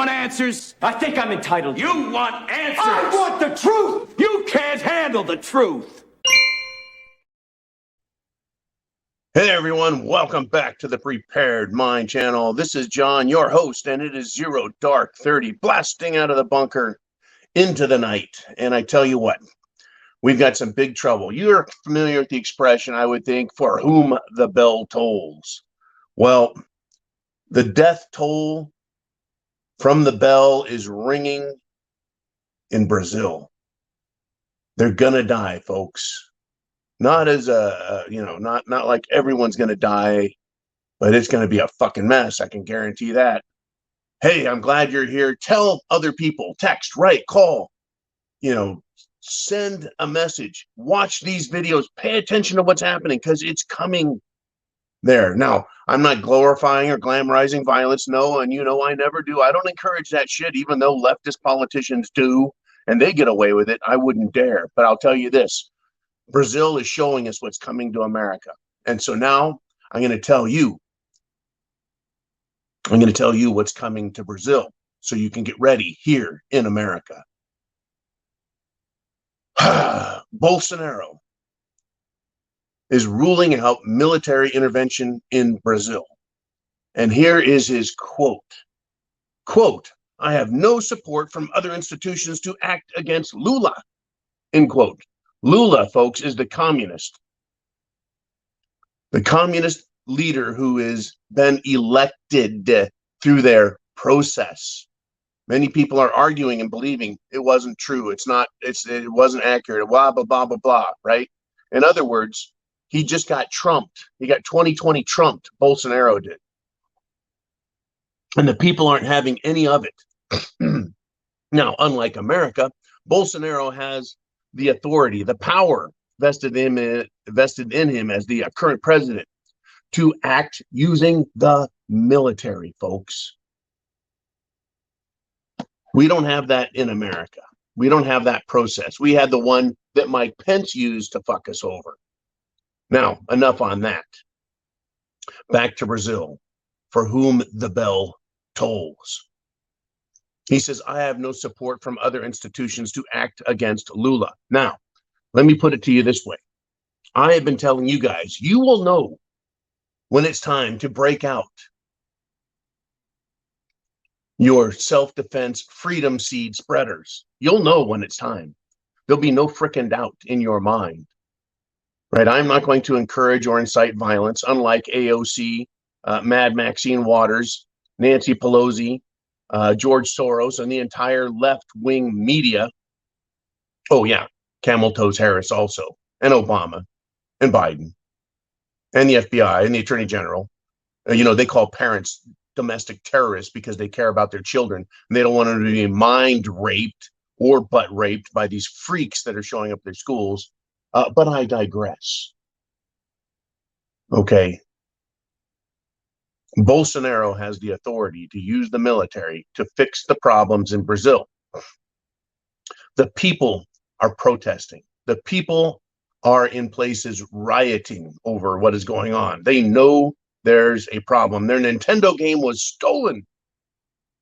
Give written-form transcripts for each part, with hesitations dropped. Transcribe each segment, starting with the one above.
want answers? I think I'm entitled. You want answers? I want the truth! You can't handle the truth. Hey everyone, welcome back to the Prepared Mind channel. This is John, your host, and it is 0dark30, blasting out of the bunker into the night. And I tell you what, we've got some big trouble. You're familiar with the expression, I would think, for whom the bell tolls. Well, the death toll from the bell is ringing in Brazil. They're gonna die, folks. Not as not like everyone's going to die, but it's going to be a fucking mess. I can guarantee that. Hey, I'm glad you're here. Tell other people, text, write, call, send a message, watch these videos, pay attention to what's happening because it's coming there. Now, I'm not glorifying or glamorizing violence. No, and I never do. I don't encourage that shit, even though leftist politicians do, and they get away with it. I wouldn't dare. But I'll tell you this. Brazil is showing us what's coming to America. And so now I'm going to tell you what's coming to Brazil so you can get ready here in America. Bolsonaro is ruling out military intervention in Brazil. And here is his quote. Quote, "I have no support from other institutions to act against Lula." End quote. Lula, folks, is the communist leader who has been elected through their process. Many people are arguing and believing it wasn't true. It wasn't accurate. Blah, blah, blah, blah, blah, right? In other words, he just got trumped. He got 2020 trumped. Bolsonaro did. And the people aren't having any of it. Now, unlike America, Bolsonaro has the authority, the power vested in him as the current president to act using the military, folks. We don't have that in America. We don't have that process. We had the one that Mike Pence used to fuck us over. Now, enough on that. Back to Brazil, for whom the bell tolls. He says, "I have no support from other institutions to act against Lula." Now, let me put it to you this way. I have been telling you guys, you will know when it's time to break out your self-defense freedom seed spreaders. You'll know when it's time. There'll be no frickin' doubt in your mind. Right? I'm not going to encourage or incite violence, unlike AOC, Mad Maxine Waters, Nancy Pelosi, George Soros, and the entire left-wing media. Oh, yeah, Camel Toes Harris also, and Obama, and Biden, and the FBI, and the Attorney General. They call parents domestic terrorists because they care about their children, and they don't want them to be mind raped or butt raped by these freaks that are showing up at their schools. But I digress. Okay. Bolsonaro has the authority to use the military to fix the problems in Brazil. The people are protesting. The people are in places rioting over what is going on. They know there's a problem. Their Nintendo game was stolen.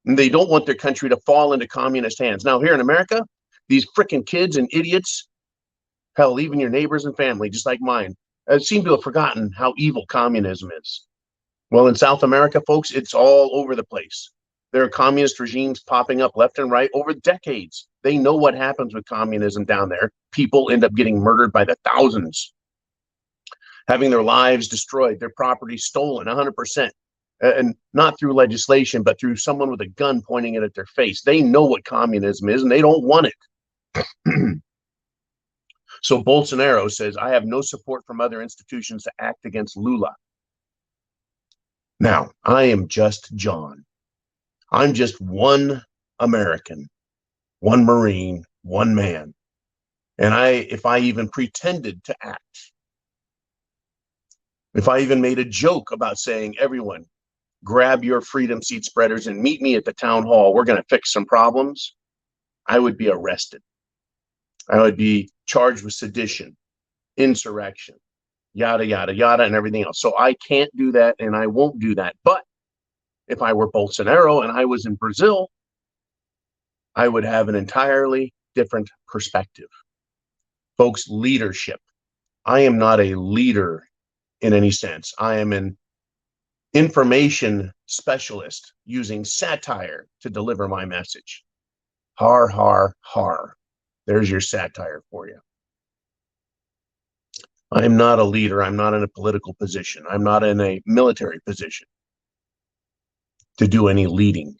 And they don't want their country to fall into communist hands. Now, here in America, these frickin' kids and idiots, hell, even your neighbors and family, just like mine, seem to have forgotten how evil communism is. Well, in South America, folks, it's all over the place. There are communist regimes popping up left and right over decades. They know what happens with communism down there. People end up getting murdered by the thousands, having their lives destroyed, their property stolen 100%. And not through legislation, but through someone with a gun pointing it at their face. They know what communism is, and they don't want it. So Bolsonaro says, "I have no support from other institutions to act against Lula." Now, I am just John. I'm just one American, one Marine, one man. And if I even pretended to act, if I even made a joke about saying, "Everyone, grab your freedom seed spreaders and meet me at the town hall, we're going to fix some problems," I would be arrested. I would be charged with sedition, insurrection, yada, yada, yada, and everything else. So I can't do that, and I won't do that. But if I were Bolsonaro and I was in Brazil, I would have an entirely different perspective. Folks, leadership. I am not a leader in any sense. I am an information specialist using satire to deliver my message. Har, har, har. There's your satire for you. I'm not a leader. I'm not in a political position. I'm not in a military position to do any leading.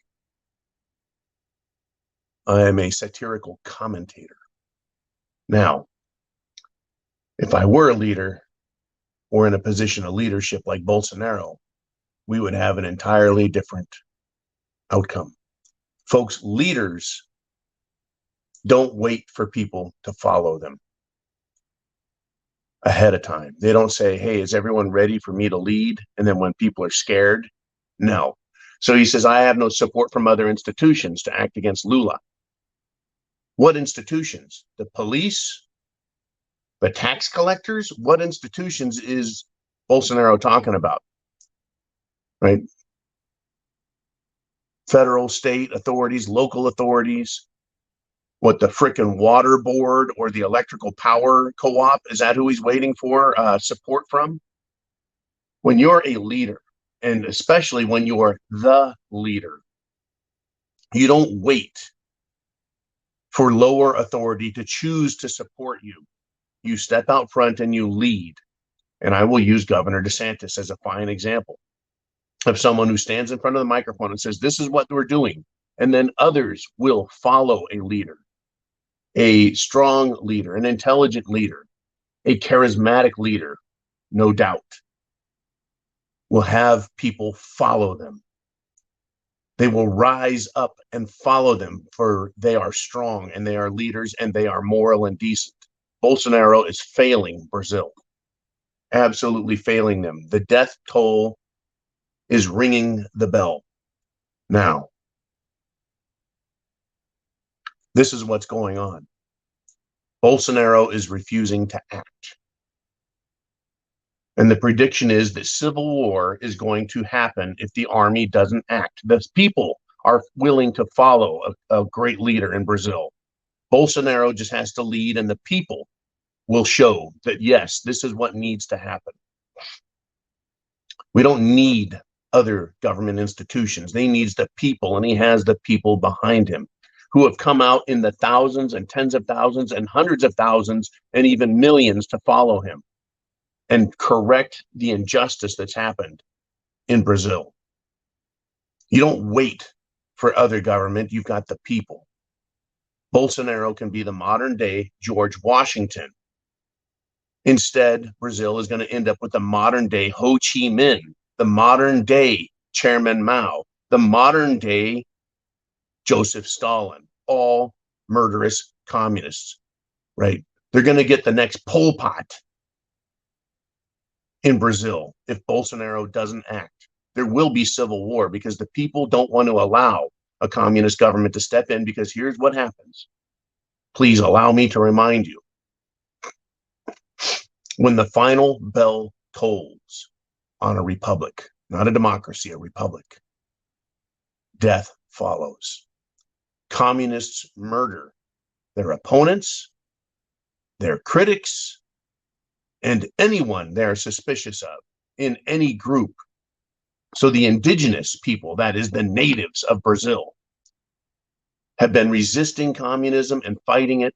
I am a satirical commentator. Now, if I were a leader or in a position of leadership like Bolsonaro, we would have an entirely different outcome. Folks, leaders don't wait for people to follow them ahead of time. They don't say, hey, is everyone ready for me to lead? And then when people are scared, no. So he says, I have no support from other institutions to act against Lula. What institutions? The police? The tax collectors? What institutions is Bolsonaro talking about? Right? Federal, state authorities, local authorities. What, the frickin' water board or the electrical power co-op? Is that who he's waiting for support from? When you're a leader, and especially when you're the leader, you don't wait for lower authority to choose to support you. You step out front and you lead. And I will use Governor DeSantis as a fine example of someone who stands in front of the microphone and says, this is what we're doing. And then others will follow a leader, a strong leader, an intelligent leader, a charismatic leader, no doubt, will have people follow them. They will rise up and follow them, for they are strong and they are leaders and they are moral and decent. Bolsonaro is failing Brazil, absolutely failing them. The death toll is ringing the bell. Now, this is what's going on. Bolsonaro is refusing to act. And the prediction is that civil war is going to happen if the army doesn't act. The people are willing to follow a great leader in Brazil. Bolsonaro just has to lead, and the people will show that, yes, this is what needs to happen. We don't need other government institutions. They need the people, and he has the people behind him who have come out in the thousands and tens of thousands and hundreds of thousands and even millions to follow him and correct the injustice that's happened in Brazil. You don't wait for other government. You've got the people. Bolsonaro can be the modern day George Washington. Instead, Brazil is going to end up with the modern day Ho Chi Minh, the modern day Chairman Mao, the modern day Joseph Stalin, all murderous communists, right? They're going to get the next Pol Pot in Brazil if Bolsonaro doesn't act. There will be civil war because the people don't want to allow a communist government to step in, because here's what happens. Please allow me to remind you. When the final bell tolls on a republic, not a democracy, a republic, death follows. Communists murder their opponents, their critics, and anyone they're suspicious of in any group. So the indigenous people, that is the natives of Brazil, have been resisting communism and fighting it.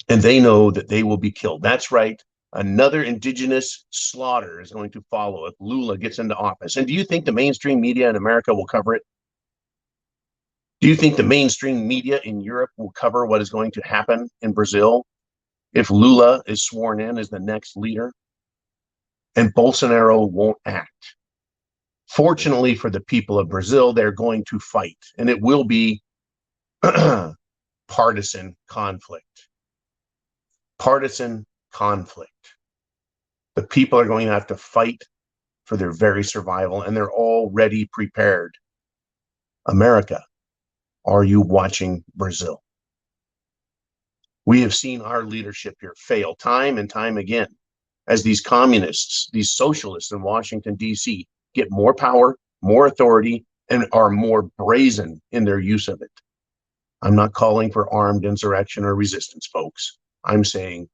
And they know that they will be killed. That's right. Another indigenous slaughter is going to follow if Lula gets into office. And do you think the mainstream media in America will cover it? Do you think the mainstream media in Europe will cover what is going to happen in Brazil if Lula is sworn in as the next leader and Bolsonaro won't act? Fortunately for the people of Brazil, they're going to fight, and it will be partisan conflict. Partisan conflict. The people are going to have to fight for their very survival, and they're already prepared. America, are you watching Brazil? We have seen our leadership here fail time and time again as these communists, these socialists in Washington, D.C. get more power, more authority, and are more brazen in their use of it. I'm not calling for armed insurrection or resistance, folks. I'm saying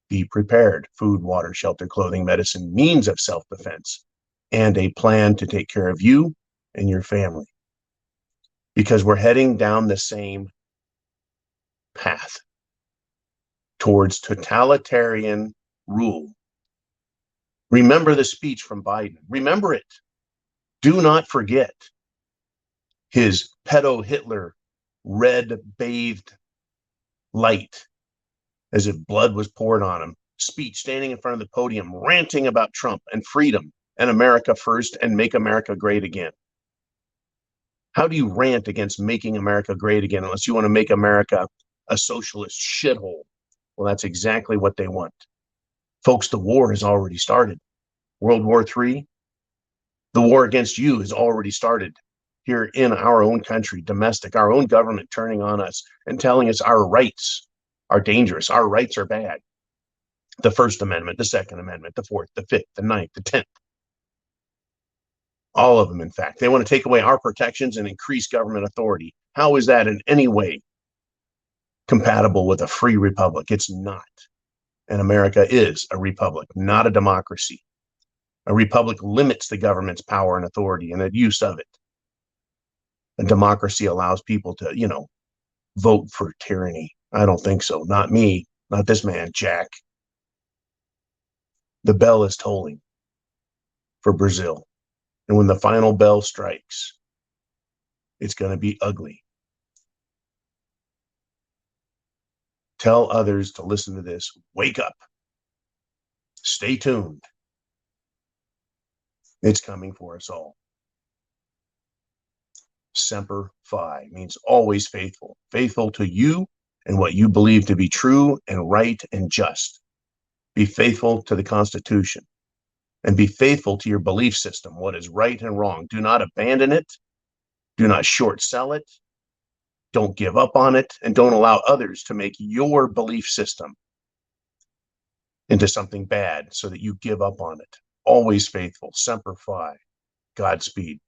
be prepared. Food, water, shelter, clothing, medicine, means of self-defense, and a plan to take care of you and your family. Because we're heading down the same path towards totalitarian rule. Remember the speech from Biden. Remember it. Do not forget his pedo Hitler red bathed light as if blood was poured on him speech, standing in front of the podium, ranting about Trump and freedom and America first and make America great again. How do you rant against making America great again unless you want to make America a socialist shithole? Well, that's exactly what they want. Folks, the war has already started. World War III, the war against you has already started here in our own country, domestic, our own government turning on us and telling us our rights are dangerous. Our rights are bad. The First Amendment, the Second Amendment, the Fourth, the Fifth, the Ninth, the 10th. All of them, in fact. They want to take away our protections and increase government authority. How is that in any way compatible with a free republic? It's not. And America is a republic, not a democracy. A republic limits the government's power and authority and the use of it. A democracy allows people to, vote for tyranny. I don't think so. Not me. Not this man, Jack. The bell is tolling for Brazil. And when the final bell strikes, it's going to be ugly. Tell others to listen to this. Wake up. Stay tuned. It's coming for us all. Semper Fi means always faithful. Faithful to you and what you believe to be true and right and just. Be faithful to the Constitution. And be faithful to your belief system, what is right and wrong. Do not abandon it. Do not short sell it. Don't give up on it. And don't allow others to make your belief system into something bad so that you give up on it. Always faithful. Semper Fi. Godspeed.